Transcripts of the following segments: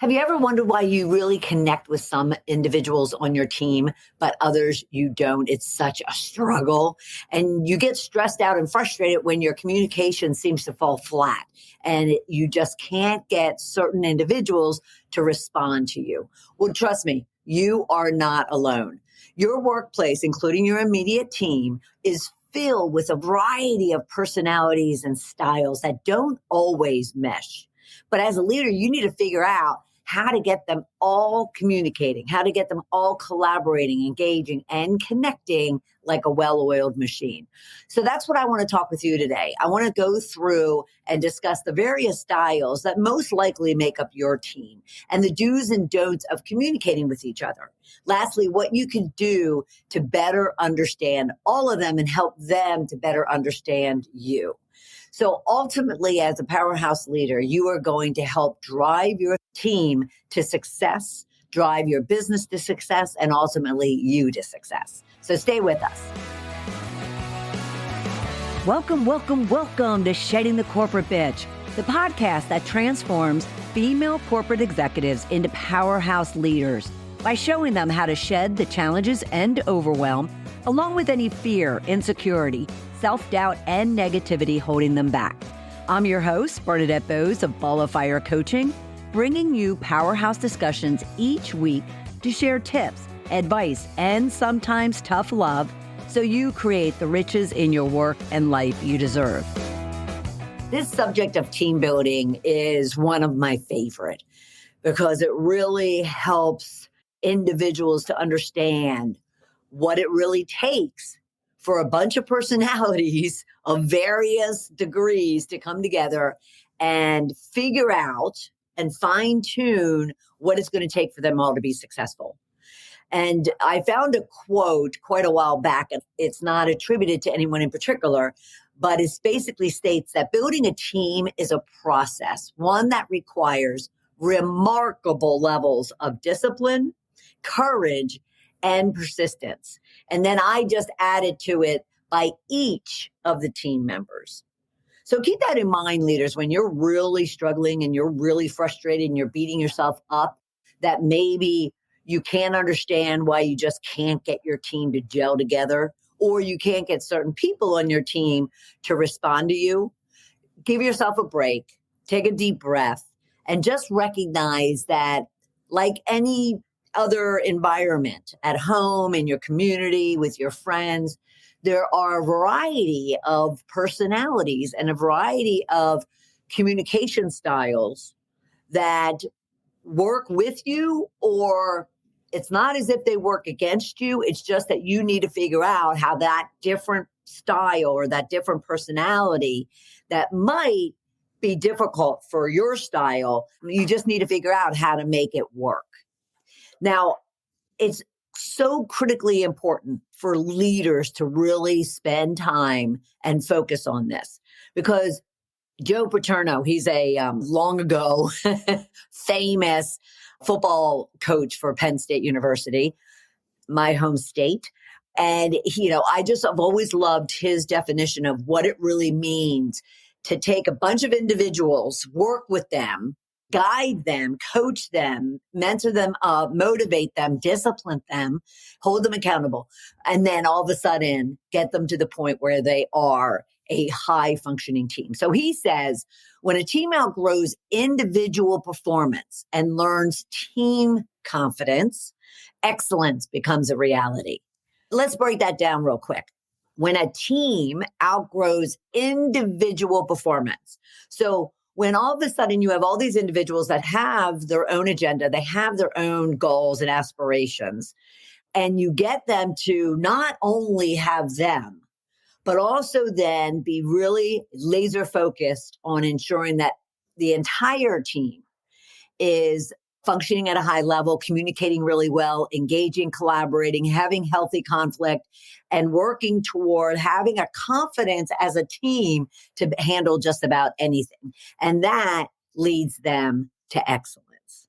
Have you ever wondered why you really connect with some individuals on your team, but others you don't? It's such a struggle. And you get stressed out and frustrated when your communication seems to fall flat and you just can't get certain individuals to respond to you. Well, trust me, you are not alone. Your workplace, including your immediate team, is filled with a variety of personalities and styles that don't always mesh. But as a leader, you need to figure out how to get them all communicating, how to get them all collaborating, engaging, and connecting like a well-oiled machine. So that's what I want to talk with you today. I want to go through and discuss the various styles that most likely make up your team and the do's and don'ts of communicating with each other. Lastly, what you can do to better understand all of them and help them to better understand you. So ultimately, as a powerhouse leader, you are going to help drive your team to success, drive your business to success, and ultimately you to success. So stay with us. Welcome to Shedding the Corporate Bitch, the podcast that transforms female corporate executives into powerhouse leaders by showing them how to shed the challenges and overwhelm, along with any fear, insecurity, self-doubt, and negativity holding them back. I'm your host, Bernadette Bose of Ball of Fire Coaching, bringing you powerhouse discussions each week to share tips, advice, and sometimes tough love so you create the riches in your work and life you deserve. This subject of team building is one of my favorite because it really helps individuals to understand what it really takes for a bunch of personalities of various degrees to come together and figure out and fine tune what it's going to take for them all to be successful. And I found a quote quite a while back, and it's not attributed to anyone in particular, but it basically states that building a team is a process, one that requires remarkable levels of discipline, courage, and persistence. And then I just added to it by each of the team members. So keep that in mind, leaders, when you're really struggling and you're really frustrated and you're beating yourself up, that maybe you can't understand why you just can't get your team to gel together, or you can't get certain people on your team to respond to you. Give yourself a break, take a deep breath, and just recognize that, like any other environment at home, in your community, with your friends, there are a variety of personalities and a variety of communication styles that work with you, or it's not as if they work against you. It's just that you need to figure out how that different style or that different personality that might be difficult for your style, you just need to figure out how to make it work. Now, it's so critically important for leaders to really spend time and focus on this because Joe Paterno, he's a long ago famous football coach for Penn State University, my home state. And, I've always loved his definition of what it really means to take a bunch of individuals, work with them, guide them, coach them, mentor them up, motivate them, discipline them, hold them accountable, and then all of a sudden get them to the point where they are a high functioning team. So he says, when a team outgrows individual performance and learns team confidence, excellence becomes a reality. Let's break that down real quick. When a team outgrows individual performance, so when all of a sudden you have all these individuals that have their own agenda, they have their own goals and aspirations, and you get them to not only have them, but also then be really laser focused on ensuring that the entire team is functioning at a high level, communicating really well, engaging, collaborating, having healthy conflict, and working toward having a confidence as a team to handle just about anything. And that leads them to excellence.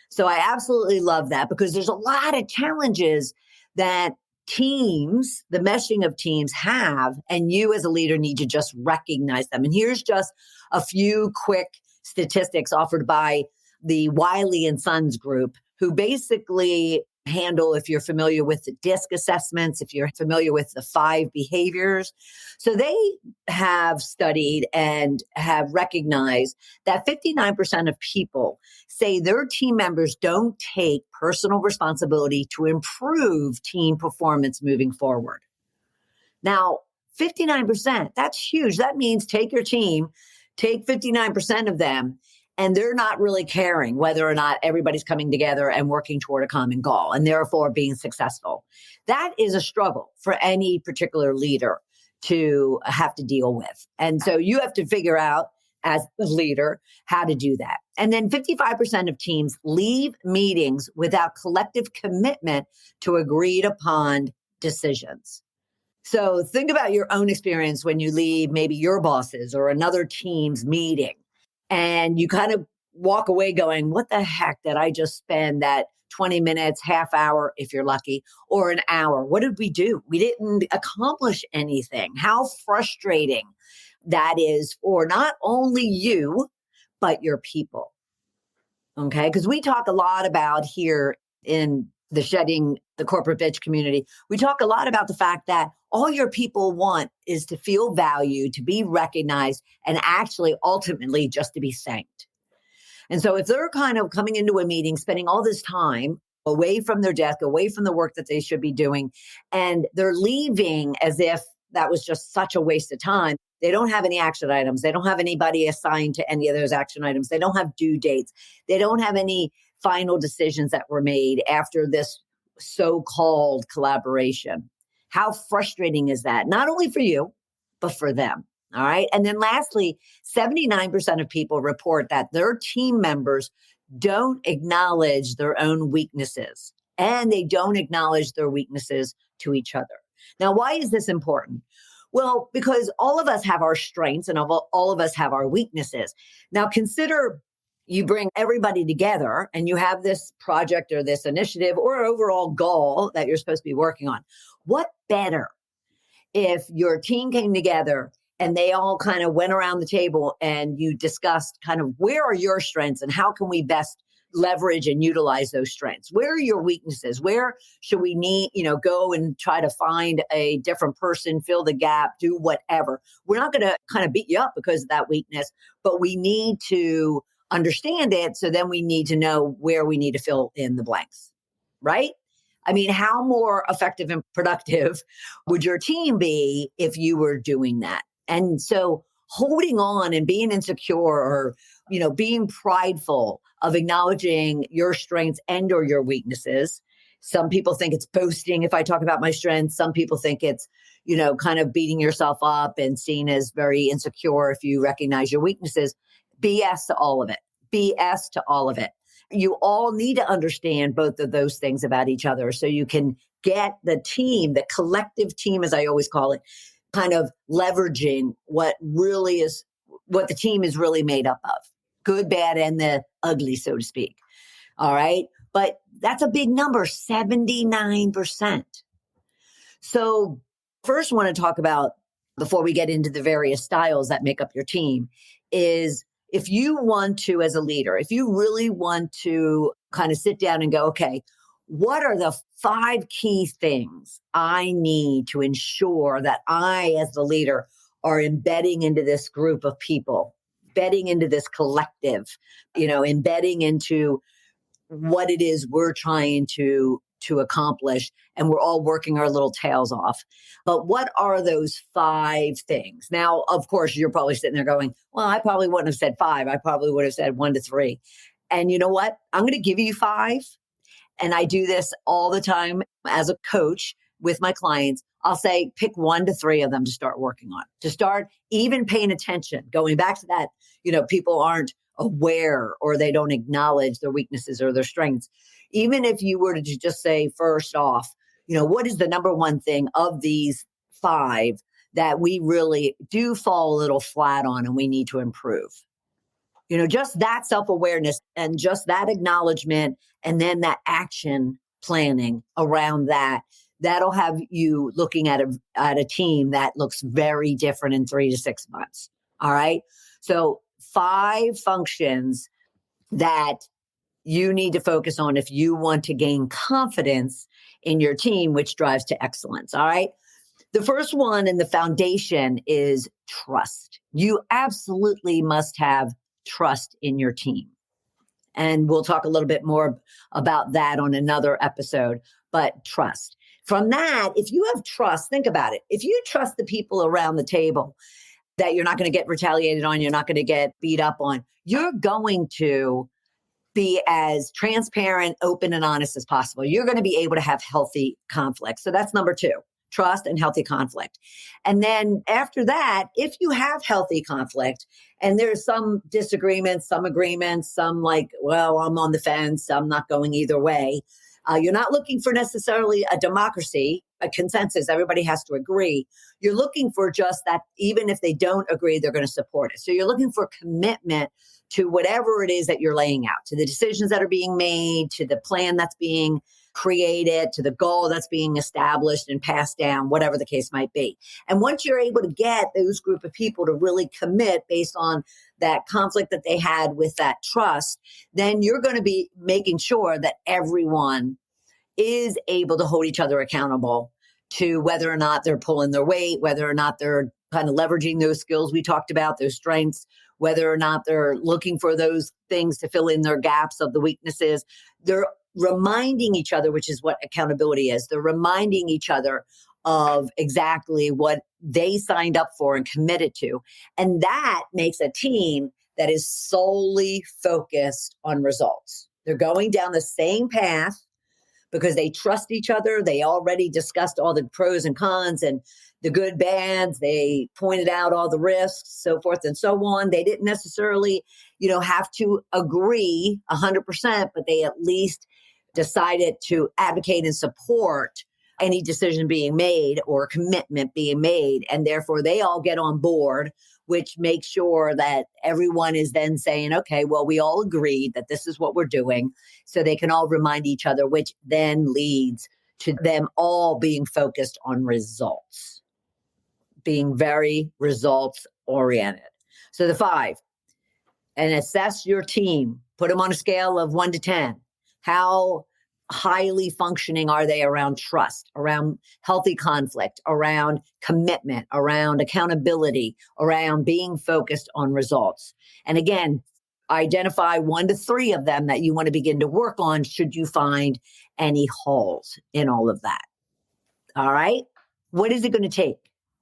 So I absolutely love that because there's a lot of challenges that teams, the meshing of teams have, and you as a leader need to just recognize them. And here's just a few quick statistics offered by the Wiley and Sons group, who basically handle, if you're familiar with the DISC assessments, if you're familiar with the 5 behaviors. So they have studied and have recognized that 59% of people say their team members don't take personal responsibility to improve team performance moving forward. Now, 59%, that's huge. That means take your team, take 59% of them, and they're not really caring whether or not everybody's coming together and working toward a common goal and therefore being successful. That is a struggle for any particular leader to have to deal with. And so you have to figure out as the leader how to do that. And then 55% of teams leave meetings without collective commitment to agreed upon decisions. So think about your own experience when you leave maybe your bosses or another team's meeting and you kind of walk away going, what the heck did I just spend that 20 minutes, half hour, if you're lucky, or an hour? What did we do? We didn't accomplish anything. How frustrating that is for not only you, but your people. Okay. Because we talk a lot about here in the Shedding the Corporate Bitch community, we talk a lot about the fact that all your people want is to feel valued, to be recognized, and actually ultimately just to be thanked. And so if they're kind of coming into a meeting, spending all this time away from their desk, away from the work that they should be doing, and they're leaving as if that was just such a waste of time. They don't have any action items. They don't have anybody assigned to any of those action items. They don't have due dates. They don't have any final decisions that were made after this so-called collaboration. How frustrating is that? Not only for you, but for them. All right. And then lastly, 79% of people report that their team members don't acknowledge their own weaknesses and they don't acknowledge their weaknesses to each other. Now, why is this important? Well, because all of us have our strengths and all of us have our weaknesses. Now, consider you bring everybody together and you have this project or this initiative or overall goal that you're supposed to be working on. What better if your team came together and they all kind of went around the table and you discussed kind of where are your strengths and how can we best leverage and utilize those strengths? Where are your weaknesses? Where should we go and try to find a different person, fill the gap, do whatever? We're not going to kind of beat you up because of that weakness, but we need to understand it. So then we need to know where we need to fill in the blanks, right? I mean, how more effective and productive would your team be if you were doing that? And so holding on and being insecure or, being prideful of acknowledging your strengths and or your weaknesses. Some people think it's boasting if I talk about my strengths. Some people think it's, kind of beating yourself up and seen as very insecure if you recognize your weaknesses. BS to all of it. BS to all of it. You all need to understand both of those things about each other so you can get the team, the collective team, as I always call it, kind of leveraging what the team is really made up of. Good, bad, and the ugly, so to speak. All right. But that's a big number, 79%. So first I want to talk about, before we get into the various styles that make up your team, is if you want to, as a leader, if you really want to kind of sit down and go, okay, what are the 5 key things I need to ensure that I, as the leader, are embedding into this group of people, embedding into this collective, embedding into what it is we're trying to accomplish, and we're all working our little tails off. But what are those 5 things? Now, of course, you're probably sitting there going, well, I probably wouldn't have said 5. I probably would have said 1 to 3. And you know what? I'm going to give you 5. And I do this all the time as a coach with my clients. I'll say, pick 1 to 3 of them to start working on, to start even paying attention. Going back to that, people aren't aware or they don't acknowledge their weaknesses or their strengths. Even if you were to just say, first off, what is the number one thing of these 5 that we really do fall a little flat on and we need to improve? Just that self-awareness and just that acknowledgement and then that action planning around that'll have you looking at a team that looks very different in 3 to 6 months. All right. So 5 functions that you need to focus on if you want to gain confidence in your team, which drives to excellence. All right. The first one and the foundation is trust. You absolutely must have trust in your team. And we'll talk a little bit more about that on another episode, but trust. From that, if you have trust, think about it. If you trust the people around the table that you're not going to get retaliated on, you're not going to get beat up on, you're going to be as transparent, open, and honest as possible. You're going to be able to have healthy conflict. So that's number two, trust and healthy conflict. And then after that, if you have healthy conflict and there's some disagreements, some agreements, some like, well, I'm on the fence, I'm not going either way. You're not looking for necessarily a democracy, a consensus. Everybody has to agree. You're looking for just that even if they don't agree, they're going to support it. So you're looking for commitment to whatever it is that you're laying out, to the decisions that are being made, to the plan that's being created, to the goal that's being established and passed down, whatever the case might be. And once you're able to get those group of people to really commit based on that conflict that they had with that trust, then you're going to be making sure that everyone is able to hold each other accountable to whether or not they're pulling their weight, whether or not they're kind of leveraging those skills we talked about, those strengths, whether or not they're looking for those things to fill in their gaps of the weaknesses. They're reminding each other, which is what accountability is. They're reminding each other of exactly what they signed up for and committed to. And that makes a team that is solely focused on results. They're going down the same path because they trust each other. They already discussed all the pros and cons and the good, bads. They pointed out all the risks, so forth and so on. They didn't necessarily, have to agree 100%, but they at least decided to advocate and support any decision being made or commitment being made. And therefore they all get on board, which makes sure that everyone is then saying, okay, well, we all agreed that this is what we're doing. So they can all remind each other, which then leads to them all being focused on results, being very results oriented. So the 5, and assess your team, put them on a scale of 1 to 10. How highly functioning are they around trust, around healthy conflict, around commitment, around accountability, around being focused on results? And again, identify 1 to 3 of them that you want to begin to work on should you find any holes in all of that. All right. What is it going to take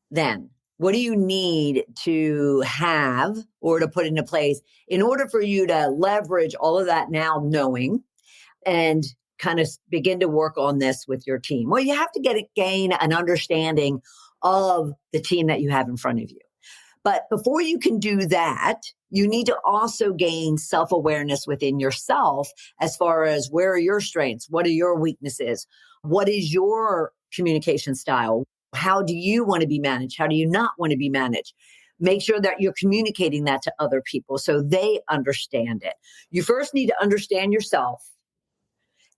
then? What do you need to have or to put into place in order for you to leverage all of that now knowing and kind of begin to work on this with your team? Well, you have to gain an understanding of the team that you have in front of you. But before you can do that, you need to also gain self-awareness within yourself as far as where are your strengths? What are your weaknesses? What is your communication style? How do you want to be managed? How do you not want to be managed? Make sure that you're communicating that to other people so they understand it. You first need to understand yourself.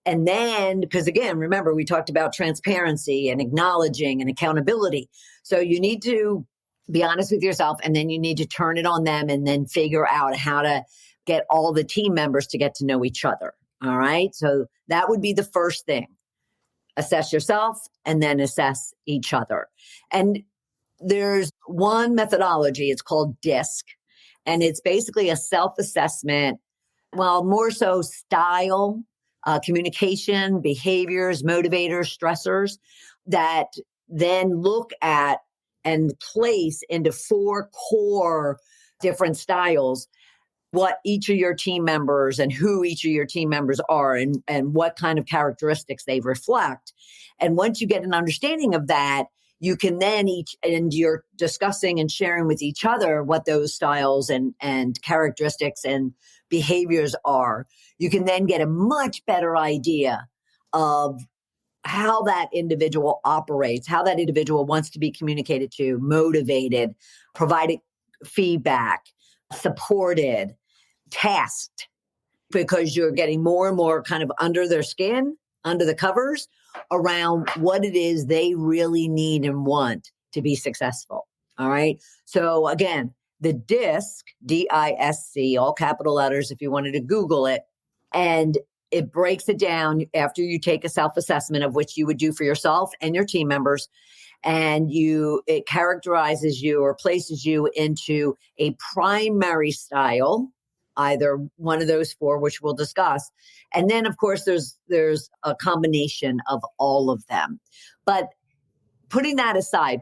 And then, because again, remember, we talked about transparency and acknowledging and accountability. So you need to be honest with yourself, and then you need to turn it on them and then figure out how to get all the team members to get to know each other. All right. So that would be the first thing. Assess yourself and then assess each other. And there's one methodology, it's called DISC, and it's basically a self-assessment, well, more so style, communication, behaviors, motivators, stressors that then look at and place into 4 core different styles what each of your team members and who each of your team members are and what kind of characteristics they reflect. And once you get an understanding of that, you can then and you're discussing and sharing with each other what those styles and characteristics and behaviors are. You can then get a much better idea of how that individual operates, how that individual wants to be communicated to, motivated, provided feedback, supported, tasked, because you're getting more and more kind of under their skin, under the covers around what it is they really need and want to be successful. All right. So again, the DISC, DISC, all capital letters, if you wanted to Google it, And it breaks it down after you take a self-assessment of which you would do for yourself and your team members. And it characterizes you or places you into a primary style, either one of those four, which we'll discuss. And then, of course, there's a combination of all of them. But putting aside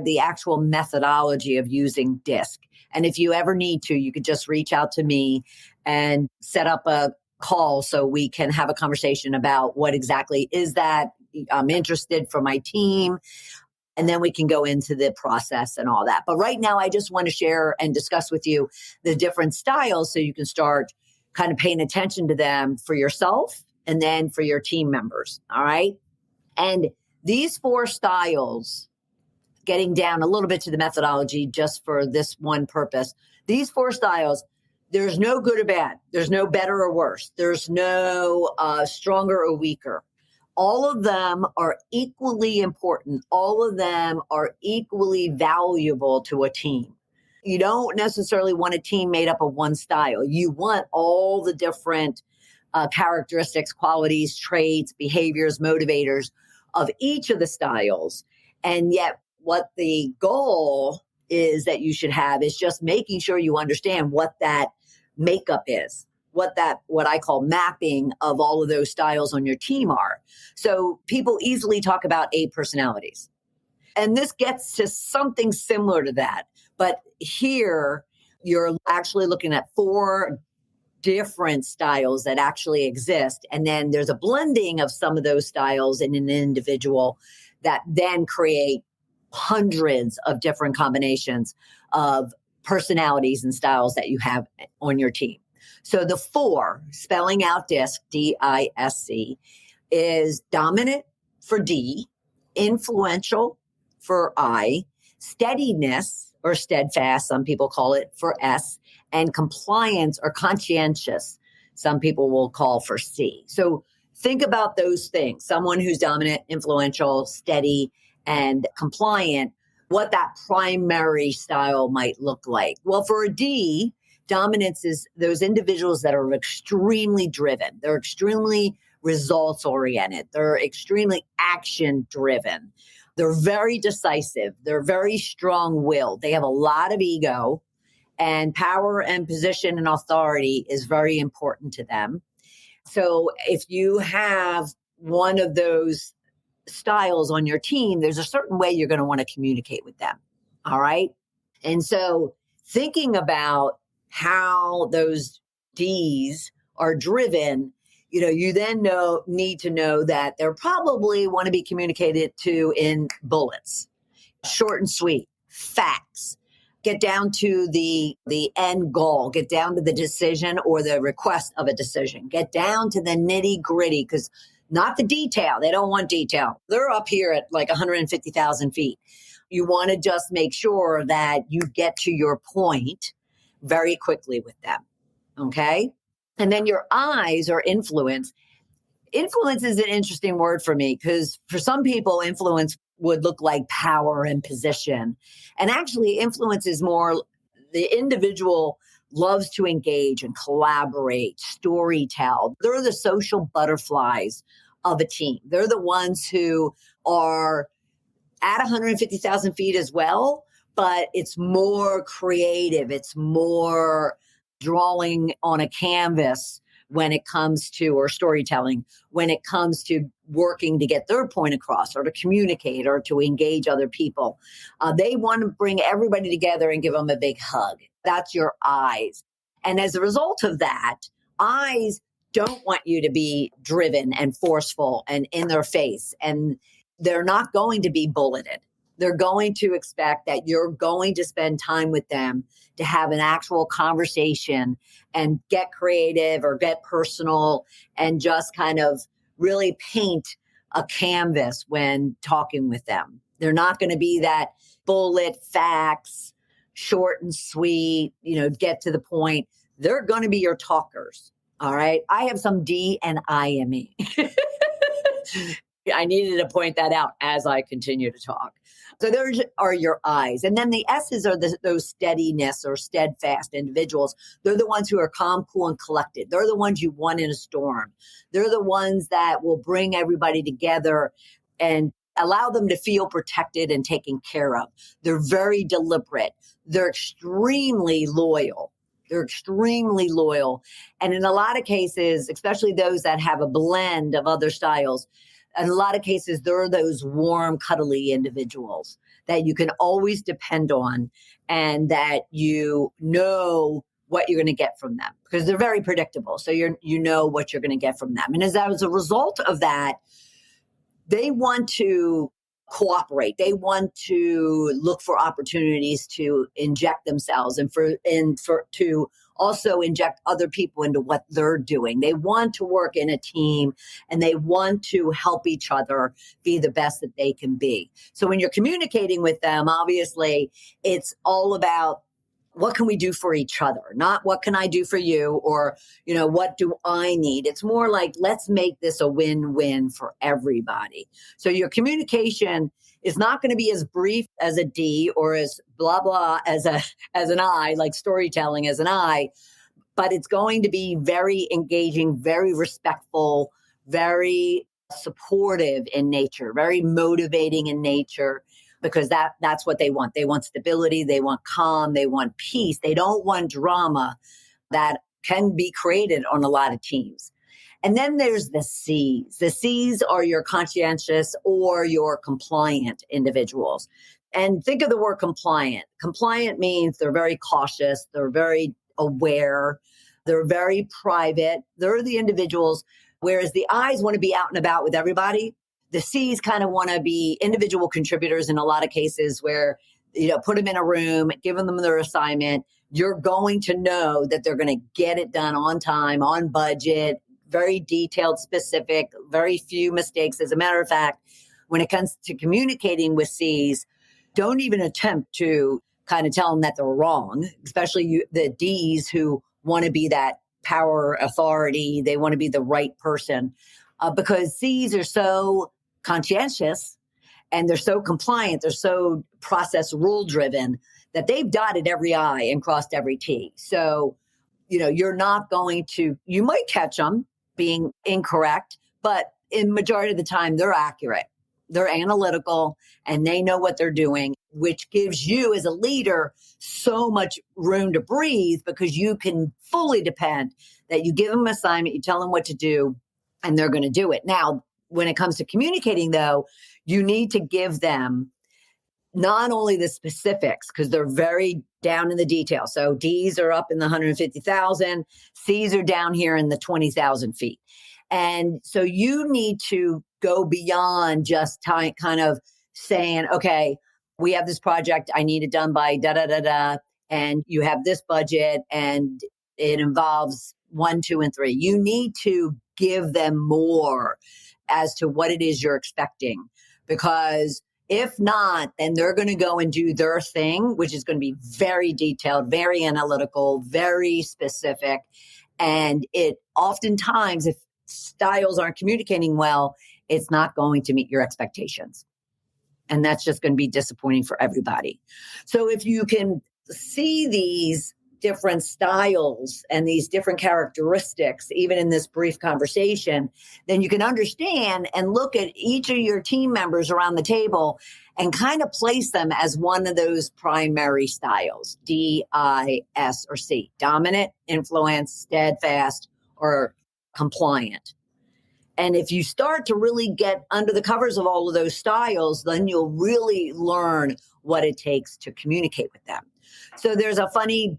the actual methodology of using DISC. And if you ever need to, you could just reach out to me and set up a call so we can have a conversation about what exactly is that. I'm interested for my team. And then we can go into the process and all that. But right now, I just want to share and discuss with you the different styles so you can start kind of paying attention to them for yourself and then for your team members. All right. And these four styles, getting down a little bit to the methodology just for this one purpose, these four styles, there's no good or bad. There's no better or worse. There's no stronger or weaker. All of them are equally important. All of them are equally valuable to a team. You don't necessarily want a team made up of one style. You want all the different characteristics, qualities, traits, behaviors, motivators of each of the styles. And yet what the goal is that you should have is just making sure you understand what that makeup is, what I call mapping of all of those styles on your team are. So people easily talk about 8 personalities. And this gets to something similar to that. But here you're actually looking at 4 different styles that actually exist. And then there's a blending of some of those styles in an individual that then create hundreds of different combinations of personalities and styles that you have on your team. So the 4, spelling out DISC, D-I-S-C, is dominant for D, influential for I, steadiness or steadfast, some people call it, for S, and compliance or conscientious, some people will call for C. So think about those things. Someone who's dominant, influential, steady, and compliant, what that primary style might look like. Well, for a D, dominance is those individuals that are extremely driven. They're extremely results oriented. They're extremely action driven. They're very decisive. They're very strong willed. They have a lot of ego, and power and position and authority is very important to them. So if you have one of those styles on your team, there's a certain way you're going to want to communicate with them. All right. And so thinking about how those D's are driven, you then need to know that they're probably want to be communicated to in bullets, short and sweet, facts. Get down to the end goal, get down to the decision or the request of a decision, get down to the nitty gritty, because not the detail. They don't want detail. They're up here at like 150,000 feet. You want to just make sure that you get to your point very quickly with them. Okay. And then your I's are influence. Influence is an interesting word for me because for some people, influence would look like power and position. And actually, influence is more the individual loves to engage and collaborate, storytell. They're the social butterflies of a team. They're the ones who are at 150,000 feet as well, but it's more creative. It's more drawing on a canvas when it comes to, or storytelling, when it comes to working to get their point across or to communicate or to engage other people. They want to bring everybody together and give them a big hug. That's your I's. And as a result of that, I's don't want you to be driven and forceful and in their face. And they're not going to be bulleted. They're going to expect that you're going to spend time with them to have an actual conversation and get creative or get personal and just kind of really paint a canvas when talking with them. They're not going to be that bullet facts, short and sweet, get to the point. They're going to be your talkers. All right. I have some D and I in me. I needed to point that out as I continue to talk. So those are your I's. And then the S's are those steadiness or steadfast individuals. They're the ones who are calm, cool, and collected. They're the ones you want in a storm. They're the ones that will bring everybody together and allow them to feel protected and taken care of. They're very deliberate. They're extremely loyal. They're extremely loyal. And in a lot of cases, especially those that have a blend of other styles, in a lot of cases, there are those warm, cuddly individuals that you can always depend on and that you know what you're going to get from them because they're very predictable. So you know what you're going to get from them. And as a result of that, they want to cooperate. They want to look for opportunities to inject themselves and to also inject other people into what they're doing. They want to work in a team and they want to help each other be the best that they can be. So when you're communicating with them, obviously it's all about what can we do for each other? Not what can I do for you or, what do I need? It's more like, let's make this a win-win for everybody. So your communication is not going to be as brief as a D or as blah, blah as an I, like storytelling as an I, but it's going to be very engaging, very respectful, very supportive in nature, very motivating in nature. Because that's what they want. They want stability. They want calm. They want peace. They don't want drama that can be created on a lot of teams. And then there's the C's. The C's are your conscientious or your compliant individuals. And think of the word compliant. Compliant means they're very cautious. They're very aware. They're very private. They're the individuals, whereas the I's want to be out and about with everybody. The C's kind of want to be individual contributors in a lot of cases where, put them in a room, giving them their assignment. You're going to know that they're going to get it done on time, on budget, very detailed, specific, very few mistakes. As a matter of fact, when it comes to communicating with C's, don't even attempt to kind of tell them that they're wrong, especially the D's who want to be that power authority. They want to be the right person because C's are so conscientious and they're so compliant, they're so process rule driven that they've dotted every I and crossed every T. So, you're not going to, you might catch them being incorrect, but in majority of the time they're accurate. They're analytical and they know what they're doing, which gives you as a leader so much room to breathe because you can fully depend that you give them an assignment, you tell them what to do, and they're going to do it. Now, when it comes to communicating, though, you need to give them not only the specifics, because they're very down in the details. So D's are up in the 150,000, C's are down here in the 20,000 feet. And so you need to go beyond just kind of saying, okay, we have this project, I need it done by da, da, da, da, and you have this budget and it involves 1, 2, and 3. You need to give them more as to what it is you're expecting. Because if not, then they're going to go and do their thing, which is going to be very detailed, very analytical, very specific. And it oftentimes, if styles aren't communicating well, it's not going to meet your expectations. And that's just going to be disappointing for everybody. So if you can see these different styles and these different characteristics, even in this brief conversation, then you can understand and look at each of your team members around the table and kind of place them as one of those primary styles, D, I, S, or C, dominant, influence, steadfast, or compliant. And if you start to really get under the covers of all of those styles, then you'll really learn what it takes to communicate with them. So there's a funny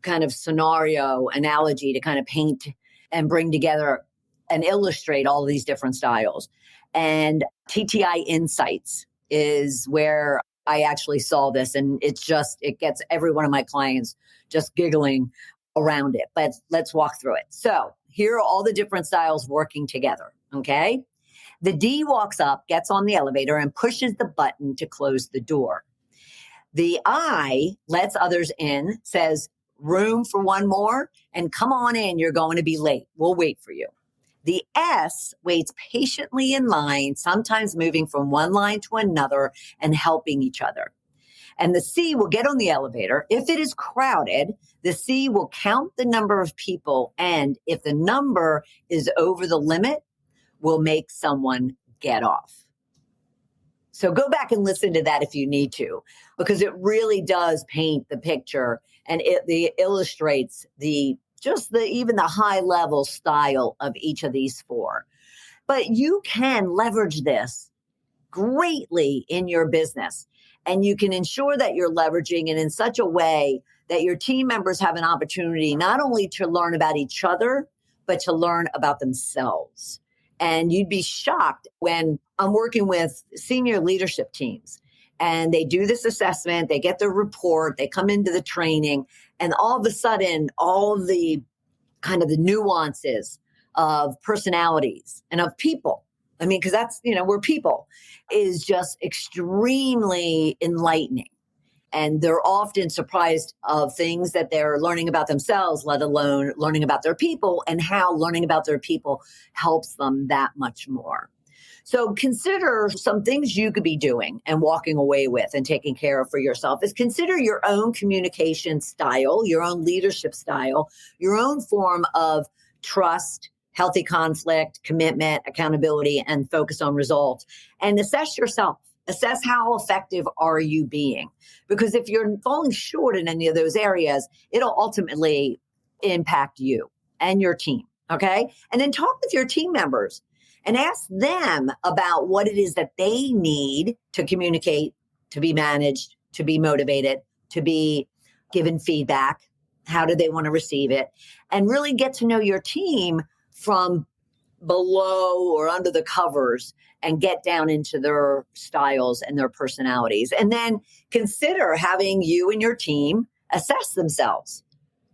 kind of scenario analogy to kind of paint and bring together and illustrate all of these different styles. And TTI Insights is where I actually saw this. And it gets every one of my clients just giggling around it. But let's walk through it. So here are all the different styles working together. Okay. The D walks up, gets on the elevator, and pushes the button to close the door. The I lets others in, says, room for one more, and come on in, you're going to be late. We'll wait for you. The S waits patiently in line, sometimes moving from one line to another and helping each other. And the C will get on the elevator. If it is crowded, the C will count the number of people. And if the number is over the limit, will make someone get off. So go back and listen to that if you need to, because it really does paint the picture, and it illustrates even the high level style of each of these four. But you can leverage this greatly in your business, and you can ensure that you're leveraging it in such a way that your team members have an opportunity not only to learn about each other, but to learn about themselves. And you'd be shocked when I'm working with senior leadership teams and they do this assessment, they get their report, they come into the training, and all of a sudden, all the kind of the nuances of personalities and of people, I mean, because that's, we're people, is just extremely enlightening. And they're often surprised of things that they're learning about themselves, let alone learning about their people, and how learning about their people helps them that much more. So consider some things you could be doing and walking away with and taking care of for yourself is consider your own communication style, your own leadership style, your own form of trust, healthy conflict, commitment, accountability, and focus on results. And assess yourself. Assess how effective are you being? Because if you're falling short in any of those areas, it'll ultimately impact you and your team, okay? And then talk with your team members and ask them about what it is that they need to communicate, to be managed, to be motivated, to be given feedback. How do they want to receive it? And really get to know your team from below or under the covers and get down into their styles and their personalities. And then consider having you and your team assess themselves.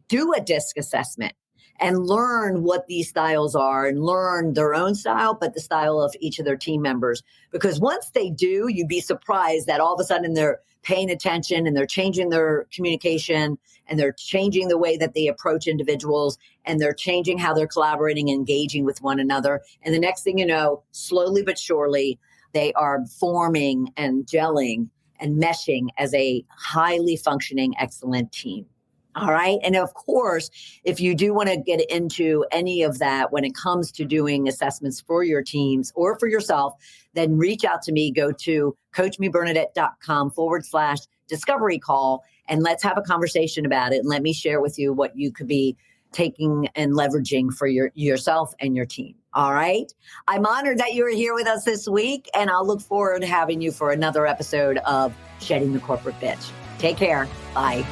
Do a DISC assessment and learn what these styles are and learn their own style, but the style of each of their team members. Because once they do, you'd be surprised that all of a sudden they're paying attention and they're changing their communication and they're changing the way that they approach individuals and they're changing how they're collaborating and engaging with one another. And the next thing you know, slowly but surely, they are forming and gelling and meshing as a highly functioning, excellent team. All right. And of course, if you do want to get into any of that when it comes to doing assessments for your teams or for yourself, then reach out to me. Go to coachmebernadette.com/discovery call and let's have a conversation about it. And let me share with you what you could be taking and leveraging for yourself and your team. All right. I'm honored that you're here with us this week, and I'll look forward to having you for another episode of Shedding the Corporate Bitch. Take care. Bye.